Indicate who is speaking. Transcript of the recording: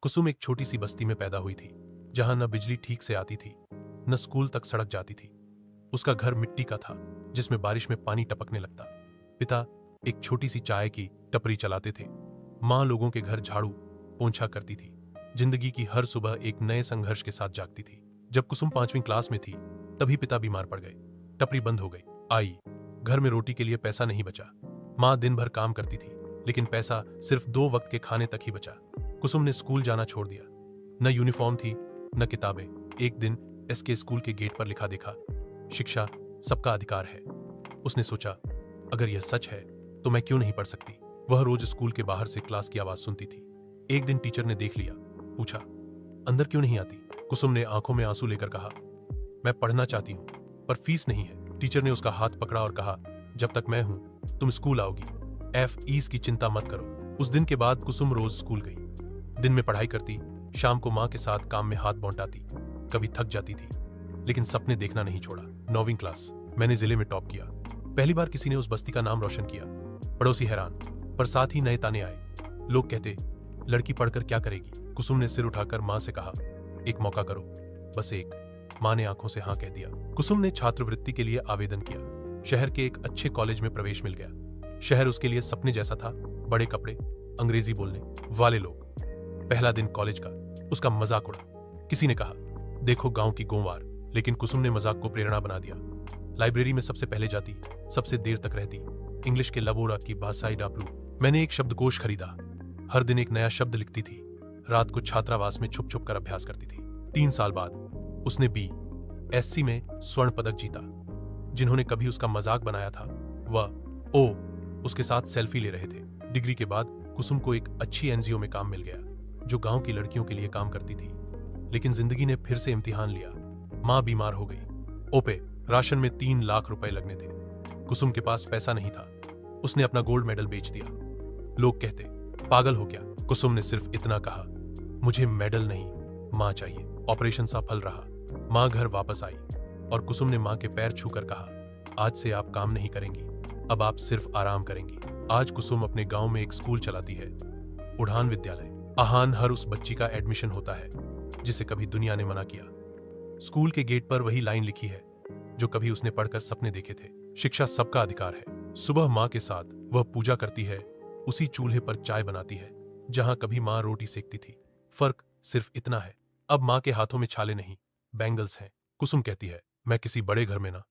Speaker 1: कुसुम एक छोटी सी बस्ती में पैदा हुई थी, जहां न बिजली ठीक से आती थी, न स्कूल तक सड़क जाती थी। उसका घर मिट्टी का था, जिसमें बारिश में पानी टपकने लगता। पिता एक छोटी सी चाय की टपरी चलाते थे। माँ लोगों के घर झाड़ू पोंछा करती थी। जिंदगी की हर सुबह एक नए संघर्ष के साथ जागती थी। जब कुसुम 5वीं क्लास में थी, तभी पिता बीमार पड़ गए। टपरी बंद हो गई। आई घर में रोटी के लिए पैसा नहीं बचा। माँ दिन भर काम करती थी, लेकिन पैसा सिर्फ 2 वक्त के खाने तक ही बचा। कुसुम ने स्कूल जाना छोड़ दिया। न यूनिफॉर्म थी, न किताबें। एक दिन एसके स्कूल के गेट पर लिखा देखा, शिक्षा सबका अधिकार है। उसने सोचा, अगर यह सच है तो मैं क्यों नहीं पढ़ सकती। वह रोज स्कूल के बाहर से क्लास की आवाज सुनती थी। एक दिन टीचर ने देख लिया, पूछा, अंदर क्यों नहीं आती। कुसुम ने आंखों में आंसू लेकर कहा, मैं पढ़ना चाहती हूं, पर फीस नहीं है। टीचर ने उसका हाथ पकड़ा और कहा, जब तक मैं हूं तुम स्कूल आओगी। फीस की चिंता मत करो। उस दिन के बाद कुसुम रोज स्कूल गई। दिन में पढ़ाई करती, शाम को माँ के साथ काम में हाथ बौंटाती। कभी थक जाती थी, लेकिन सपने देखना नहीं छोड़ा। 9वीं क्लास मैंने जिले में टॉप किया। पहली बार किसी ने उस बस्ती का नाम रोशन किया। पड़ोसी हैरान, पर साथ ही नए ताने आए। लोग कहते, लड़की पढ़कर क्या करेगी। कुसुम ने सिर उठाकर माँ से कहा, एक मौका करो, बस एक। माँ ने आंखों से हाँ कह दिया। कुसुम ने छात्रवृत्ति के लिए आवेदन किया। शहर के एक अच्छे कॉलेज में प्रवेश मिल गया। शहर उसके लिए सपने जैसा था। बड़े कपड़े, अंग्रेजी बोलने वाले लोग। पहला दिन कॉलेज का, उसका मजाक उड़ा। किसी ने कहा, देखो गांव की गोंवार। लेकिन कुसुम ने मजाक को प्रेरणा बना दिया। लाइब्रेरी में सबसे पहले जाती, सबसे देर तक रहती। इंग्लिश के लबोरा की भाषाई डापलू। मैंने एक शब्दकोश खरीदा। हर दिन एक नया शब्द लिखती थी। रात को छात्रावास में छुप छुप कर अभ्यास करती थी। 3 साल बाद उसने BSc में स्वर्ण पदक जीता। जिन्होंने कभी उसका मजाक बनाया था, वह उसके साथ सेल्फी ले रहे थे। डिग्री के बाद कुसुम को एक अच्छी NGO में काम मिल गया, जो गांव की लड़कियों के लिए काम करती थी। लेकिन जिंदगी ने फिर से इम्तिहान लिया। माँ बीमार हो गई। ओपे राशन में 3 लाख रुपए लगने थे। कुसुम के पास पैसा नहीं था। उसने अपना गोल्ड मेडल बेच दिया। लोग कहते, पागल हो क्या। कुसुम ने सिर्फ इतना कहा, मुझे मेडल नहीं, माँ चाहिए। ऑपरेशन सफल रहा। माँ घर वापस आई और कुसुम ने माँ के पैर छूकर कहा, आज से आप काम नहीं करेंगी, अब आप सिर्फ आराम करेंगी। आज कुसुम अपने गांव में एक स्कूल चलाती है, उड़ान विद्यालय। आहान हर उस बच्ची का एडमिशन होता है जिसे कभी दुनिया ने मना किया। स्कूल के गेट पर वही लाइन लिखी है जो कभी उसने पढ़कर सपने देखे थे, शिक्षा सबका अधिकार है। सुबह माँ के साथ वह पूजा करती है। उसी चूल्हे पर चाय बनाती है जहां कभी माँ रोटी सेकती थी। फर्क सिर्फ इतना है, अब माँ के हाथों में छाले नहीं, बैंगल्स हैं। कुसुम कहती है, मैं किसी बड़े घर में ना